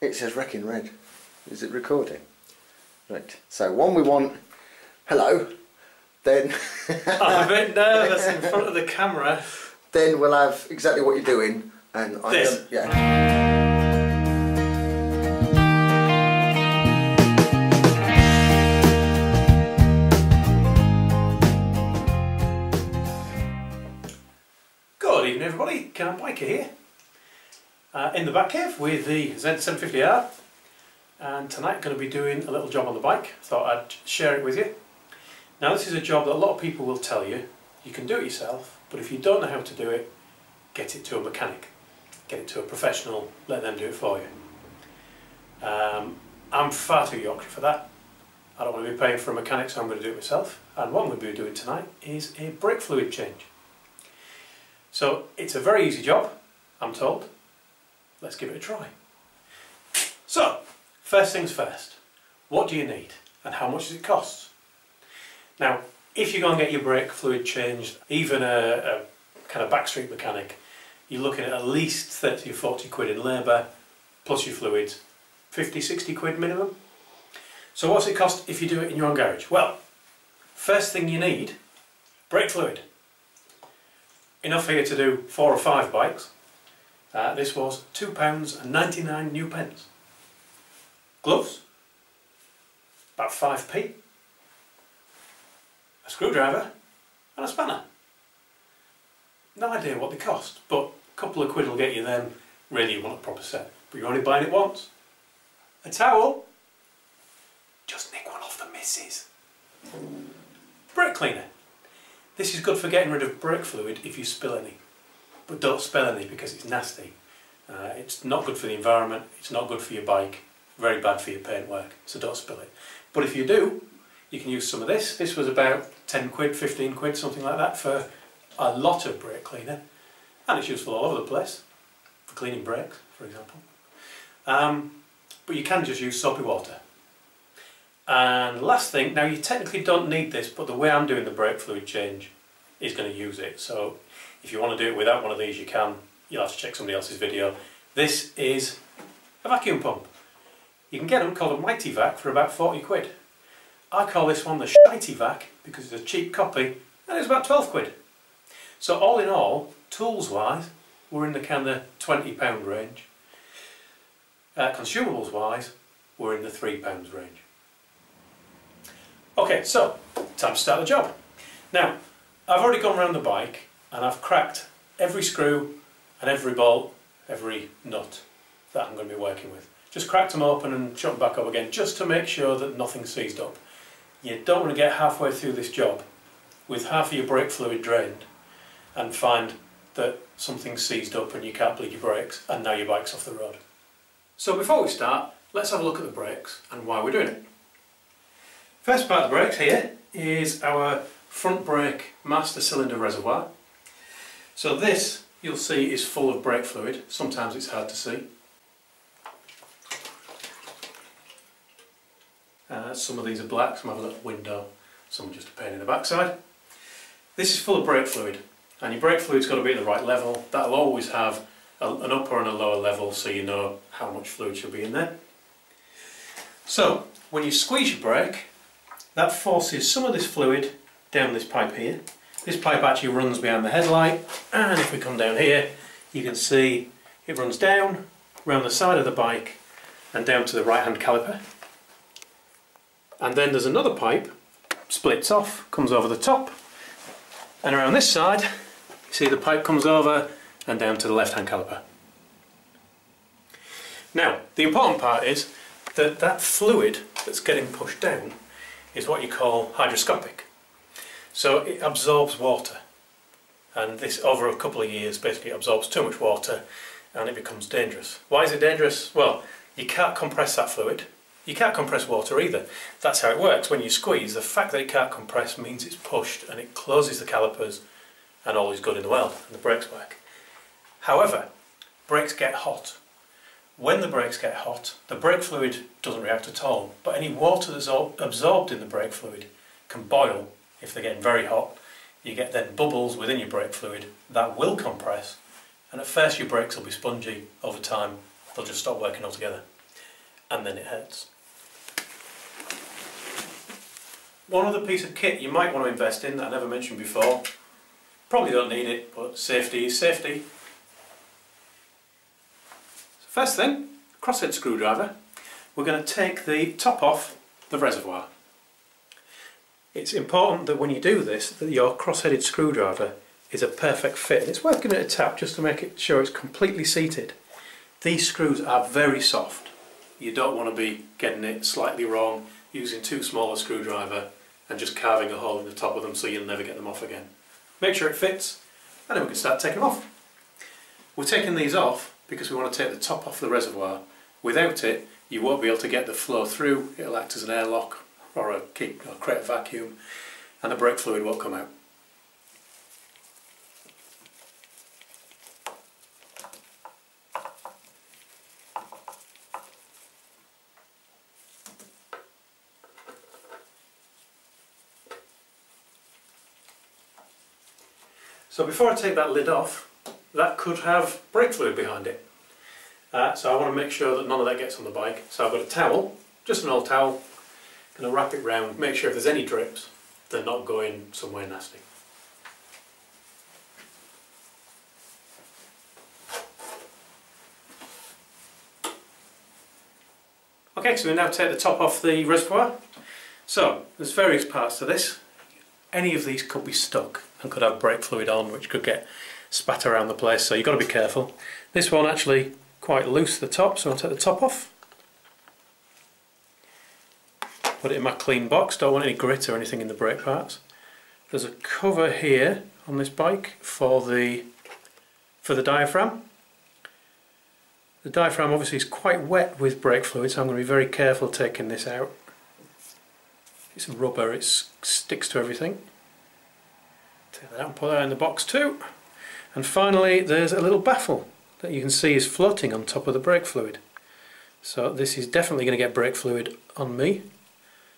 It says rec in red. Is it recording? Right, so one we want, hello, then... I'm a bit nervous in front of the camera. Then we'll have exactly what you're doing, and I this. Yeah. Good evening everybody, Car Biker here. In the back cave with the Z750R, and tonight I'm going to be doing a little job on the bike. Thought I'd share it with you. Now this is a job that a lot of people will tell you, you can do it yourself, but if you don't know how to do it, get it to a mechanic. Get it to a professional, let them do it for you. I'm far too Yorkshire for that. I don't want to be paying for a mechanic, so I'm going to do it myself. And what I'm going to be doing tonight is a brake fluid change. So it's a very easy job, I'm told. Let's give it a try. So, first things first, what do you need and how much does it cost? Now, if you go and get your brake fluid changed, even a kind of backstreet mechanic, you're looking at least 30 or 40 quid in labour, plus your fluids, 50, 60 quid minimum. So what's it cost if you do it in your own garage? Well, first thing you need, brake fluid. Enough here to do 4 or 5 bikes. This was £2.99. Gloves, about 5p. A screwdriver and a spanner. No idea what they cost, but a couple of quid will get you them. Really, you want a proper set, but you're only buying it once. A towel, just nick one off the missus. Brake cleaner. This is good for getting rid of brake fluid if you spill any, but don't spill any because it's nasty. It's not good for the environment, it's not good for your bike, very bad for your paintwork, so don't spill it. But if you do, you can use some of this. This was about 10 quid, 15 quid, something like that for a lot of brake cleaner, and it's useful all over the place, for cleaning brakes, for example. But you can just use soapy water. And last thing, now you technically don't need this, but the way I'm doing the brake fluid change is going to use it. So if you want to do it without one of these, you can. You'll have to check somebody else's video. This is a vacuum pump. You can get them called a Mighty Vac for about 40 quid. I call this one the Shitey Vac because it's a cheap copy and it's about 12 quid. So all in all, tools wise, we're in the kind of £20 range. Consumables wise, we're in the £3 range. Okay, so time to start the job. Now, I've already gone around the bike and I've cracked every screw and every bolt, every nut that I'm going to be working with. Just cracked them open and shut them back up again just to make sure that nothing's seized up. You don't want to get halfway through this job with half of your brake fluid drained and find that something's seized up and you can't bleed your brakes and now your bike's off the road. So before we start, let's have a look at the brakes and why we're doing it. First part of the brakes here is our front brake master cylinder reservoir. So this, you'll see, is full of brake fluid. Sometimes it's hard to see. Some of these are black, some have a little window, some are just a pain in the backside. This is full of brake fluid, and your brake fluid's got to be at the right level. That'll always have an upper and a lower level so you know how much fluid should be in there. So, when you squeeze your brake, that forces some of this fluid down this pipe here. This pipe actually runs behind the headlight, and if we come down here, you can see it runs down, around the side of the bike, and down to the right hand caliper. And then there's another pipe, splits off, comes over the top, and around this side, you see the pipe comes over and down to the left hand caliper. Now, the important part is that that fluid that's getting pushed down is what you call hygroscopic. So it absorbs water, and this over a couple of years basically absorbs too much water and it becomes dangerous. Why is it dangerous? Well, you can't compress that fluid. You can't compress water either. That's how it works. When you squeeze, the fact that it can't compress means it's pushed and it closes the calipers and all is good in the world and the brakes work. However, brakes get hot. When the brakes get hot, the brake fluid doesn't react at all, but any water that's absorbed in the brake fluid can boil. If they're getting very hot, you get then bubbles within your brake fluid that will compress, and at first your brakes will be spongy. Over time they'll just stop working altogether. and then it hurts. One other piece of kit you might want to invest in that I never mentioned before, probably don't need it, but safety is safety. So first thing, crosshead screwdriver. We're going to take the top off the reservoir. It's important that when you do this, that your cross-headed screwdriver is a perfect fit. And it's worth giving it a tap just to make sure it's completely seated. These screws are very soft. You don't want to be getting it slightly wrong, using too small a screwdriver and just carving a hole in the top of them so you'll never get them off again. Make sure it fits, and then we can start taking them off. We're taking these off because we want to take the top off the reservoir. Without it, you won't be able to get the flow through. It'll act as an airlock or create a vacuum, and the brake fluid won't come out. So before I take that lid off, that could have brake fluid behind it. So I want to make sure that none of that gets on the bike. So I've got a towel, just an old towel, going to wrap it round, make sure if there's any drips, they're not going somewhere nasty. Okay, so we now take the top off the reservoir. So there's various parts to this. Any of these could be stuck and could have brake fluid on, which could get spat around the place, so you've got to be careful. This one actually quite loose at the top, so I'll take the top off. Put it in my clean box, don't want any grit or anything in the brake parts. There's a cover here on this bike for the diaphragm. The diaphragm obviously is quite wet with brake fluid, so I'm going to be very careful taking this out. It's rubber, it sticks to everything. Take that out and put that in the box too. And finally there's a little baffle that you can see is floating on top of the brake fluid. So this is definitely going to get brake fluid on me.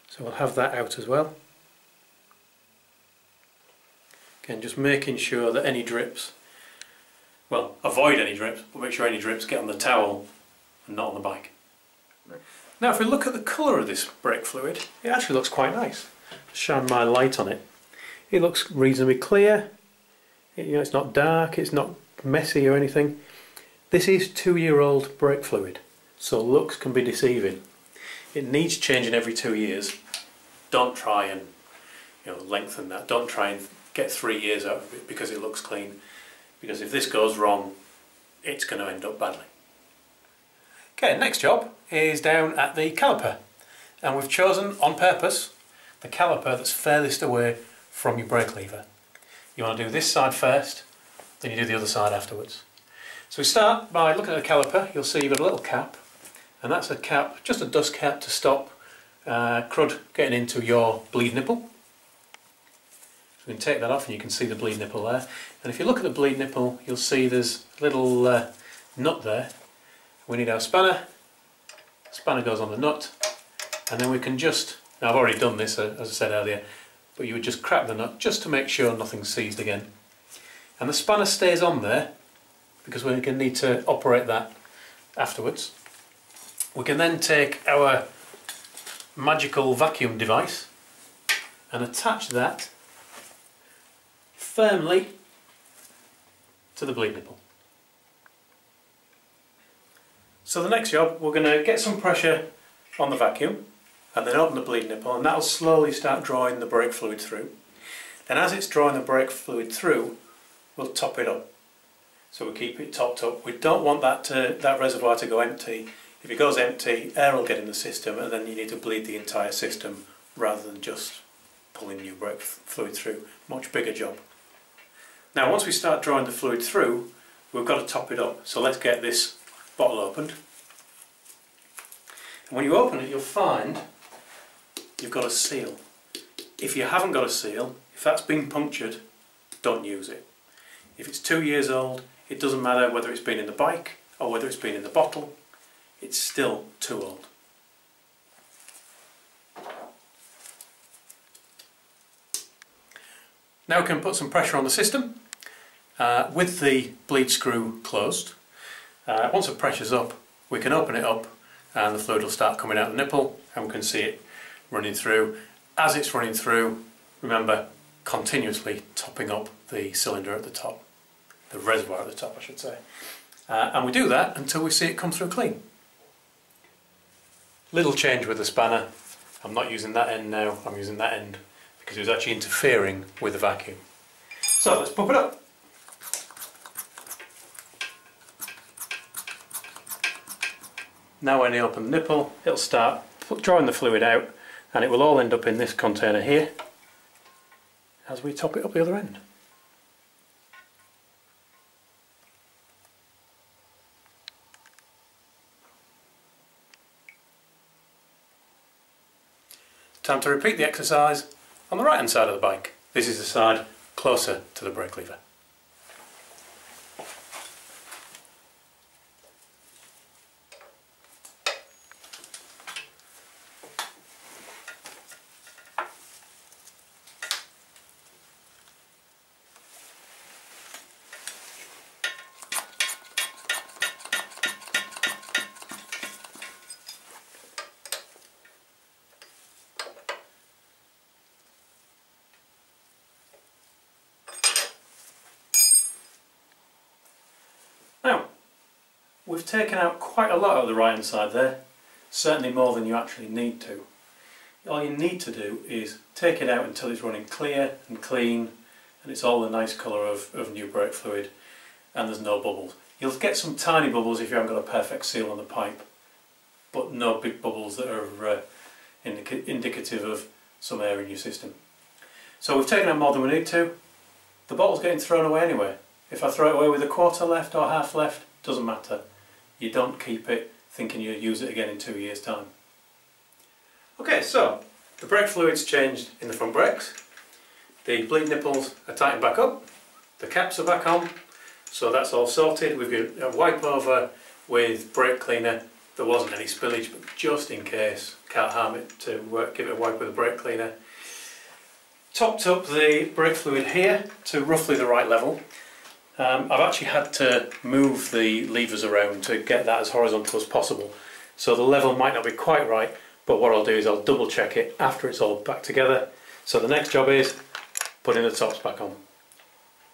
So we'll have that out as well. Again, just making sure that any drips, well, avoid any drips, but make sure any drips get on the towel and not on the bike. Now if we look at the colour of this brake fluid, it actually looks quite nice. Shine my light on it. It looks reasonably clear. It's not dark, it's not messy or anything. This is 2-year-old brake fluid, so looks can be deceiving. It needs changing every 2 years. Don't try and lengthen that. Don't try and get 3 years out of it because it looks clean. Because if this goes wrong, it's going to end up badly. Okay, next job is down at the caliper, and we've chosen on purpose the caliper that's furthest away from your brake lever. You want to do this side first, then you do the other side afterwards. So we start by looking at the caliper. You'll see you've got a little cap, and that's a cap, just a dust cap to stop crud getting into your bleed nipple. So we can take that off and you can see the bleed nipple there. And if you look at the bleed nipple, you'll see there's a little nut there. We need our spanner. Spanner goes on the nut, and then we can just, now I've already done this as I said earlier, but you would just crack the nut just to make sure nothing's seized again. And the spanner stays on there because we're going to need to operate that afterwards. We can then take our magical vacuum device and attach that firmly to the bleed nipple. So the next job, we're going to get some pressure on the vacuum and then open the bleed nipple, and that'll slowly start drawing the brake fluid through. Then as it's drawing the brake fluid through, we'll top it up. So we keep it topped up. We don't want that reservoir to go empty. If it goes empty, air will get in the system, and then you need to bleed the entire system rather than just pulling new brake fluid through. Much bigger job. Now once we start drawing the fluid through, we've got to top it up. So let's get this bottle opened. And when you open it, you'll find you've got a seal. If you haven't got a seal, if that's been punctured, don't use it. If it's 2 years old, it doesn't matter whether it's been in the bike or whether it's been in the bottle, it's still too old. Now we can put some pressure on the system with the bleed screw closed. Once the pressure's up, we can open it up and the fluid will start coming out of the nipple and we can see it running through. As it's running through, remember, continuously topping up the cylinder at the top, the reservoir at the top I should say. And we do that until we see it come through clean. Little change with the spanner. I'm not using that end now, I'm using that end because it was actually interfering with the vacuum. So let's pump it up. Now when you open the nipple, it'll start drawing the fluid out and it will all end up in this container here as we top it up the other end. Time to repeat the exercise on the right hand side of the bike. This is the side closer to the brake lever. Now, we've taken out quite a lot of the right hand side there, certainly more than you actually need to. All you need to do is take it out until it's running clear and clean and it's all the nice colour of new brake fluid and there's no bubbles. You'll get some tiny bubbles if you haven't got a perfect seal on the pipe, but no big bubbles that are indicative of some air in your system. So we've taken out more than we need to. The bottle's getting thrown away anyway. If I throw it away with a quarter left or half left, doesn't matter. You don't keep it thinking you'll use it again in 2 years' time. Okay, so the brake fluid's changed in the front brakes. The bleed nipples are tightened back up. The caps are back on. So that's all sorted. We've got a wipe over with brake cleaner. There wasn't any spillage, but just in case, can't harm it to give it a wipe with a brake cleaner. Topped up the brake fluid here to roughly the right level. I've actually had to move the levers around to get that as horizontal as possible, so the level might not be quite right, but what I'll do is I'll double check it after it's all back together. So the next job is putting the tops back on.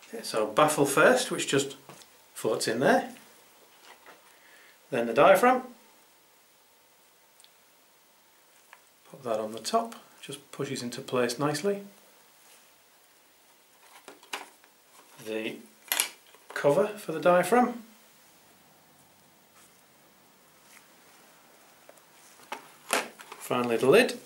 Okay, so baffle first, which just floats in there, then the diaphragm, put that on the top, just pushes into place nicely. The cover for the diaphragm, finally the lid,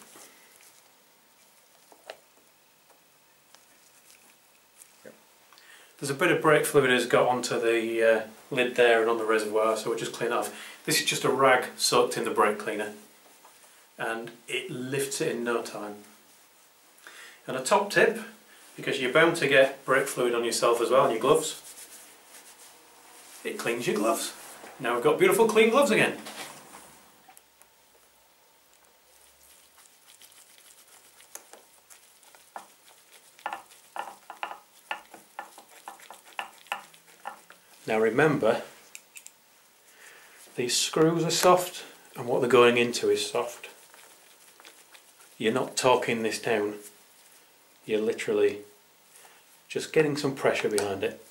there's a bit of brake fluid has got onto the lid there and on the reservoir, so we'll just clean it off. This is just a rag soaked in the brake cleaner and it lifts it in no time. And a top tip, because you're bound to get brake fluid on yourself as well and your gloves, it cleans your gloves. Now we've got beautiful clean gloves again. Now remember, these screws are soft and what they're going into is soft. You're not torquing this down, you're literally just getting some pressure behind it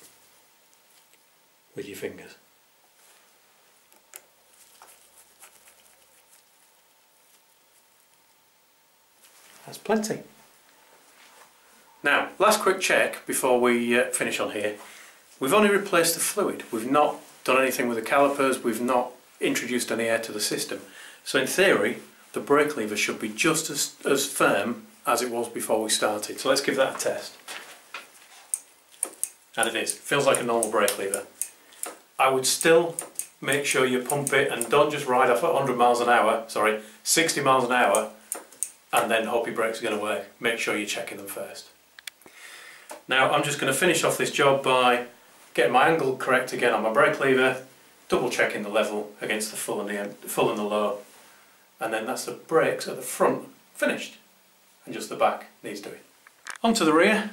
with your fingers. That's plenty. Now, last quick check before we finish on here. We've only replaced the fluid. We've not done anything with the calipers, we've not introduced any air to the system. So in theory, the brake lever should be just as firm as it was before we started. So let's give that a test. And it is. Feels like a normal brake lever. I would still make sure you pump it and don't just ride off at 100 miles an hour, sorry, 60 miles an hour and then hope your brakes are going to work. Make sure you're checking them first. Now I'm just going to finish off this job by getting my angle correct again on my brake lever, double checking the level against the full and the low, and then that's the brakes at the front finished and just the back needs doing. Onto the rear,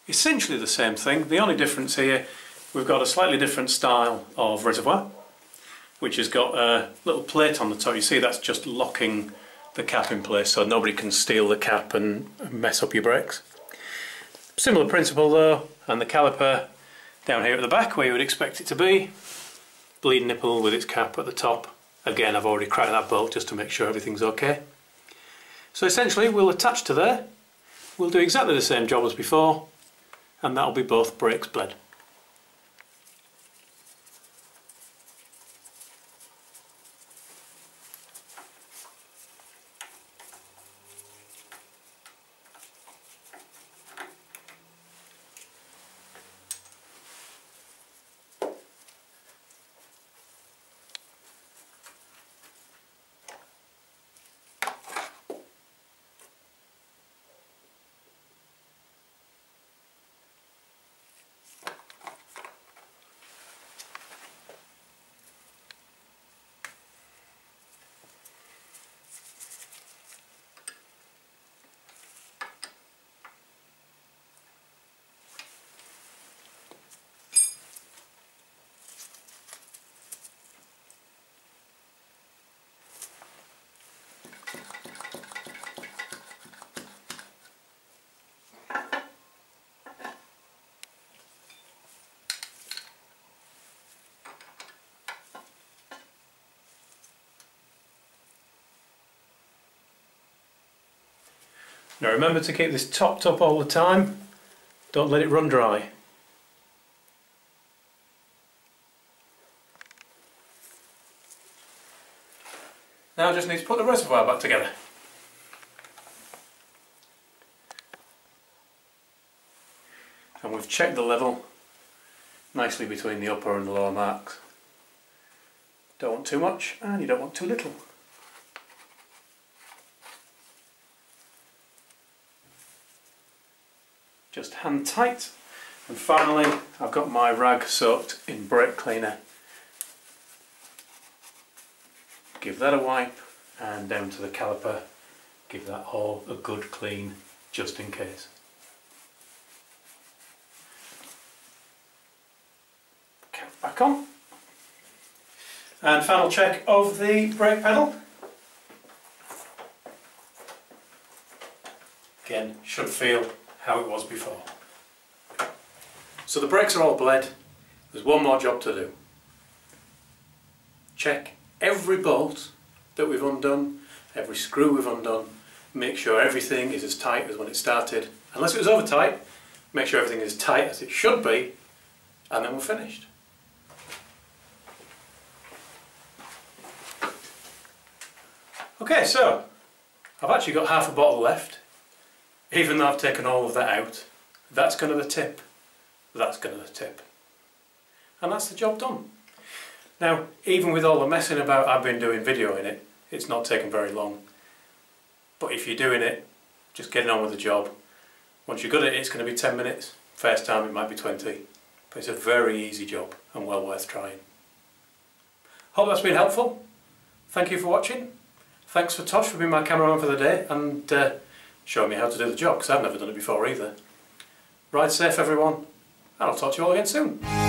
essentially the same thing. The only difference here, we've got a slightly different style of reservoir. which has got a little plate on the top. You see that's just locking the cap in place so nobody can steal the cap and mess up your brakes. Similar principle though, and the caliper down here at the back where you would expect it to be. Bleed nipple with its cap at the top. Again, I've already cracked that bolt just to make sure everything's okay. So essentially we'll attach to there, we'll do exactly the same job as before, and that'll be both brakes bled. Now remember to keep this topped up all the time, don't let it run dry. Now I just need to put the reservoir back together. And we've checked the level nicely between the upper and the lower marks. Don't want too much and you don't want too little. Just hand tight, and finally I've got my rag soaked in brake cleaner. Give that a wipe and down to the caliper, give that all a good clean just in case. Cap back on, and final check of the brake pedal. Again, should feel how it was before. So the brakes are all bled. There's one more job to do. Check every bolt that we've undone, every screw we've undone, make sure everything is as tight as when it started. Unless it was over tight, make sure everything is as tight as it should be, and then we're finished. Okay, so I've actually got half a bottle left. Even though I've taken all of that out, that's going to the tip, that's going to the tip. And that's the job done. Now, even with all the messing about I've been doing video in it, it's not taken very long. But if you're doing it, just getting on with the job. Once you're good at it, it's going to be 10 minutes. First time it might be 20. But it's a very easy job and well worth trying. Hope that's been helpful. Thank you for watching. Thanks for Tosh for being my cameraman for the day and showing me how to do the job, because I've never done it before either. Ride safe everyone, and I'll talk to you all again soon.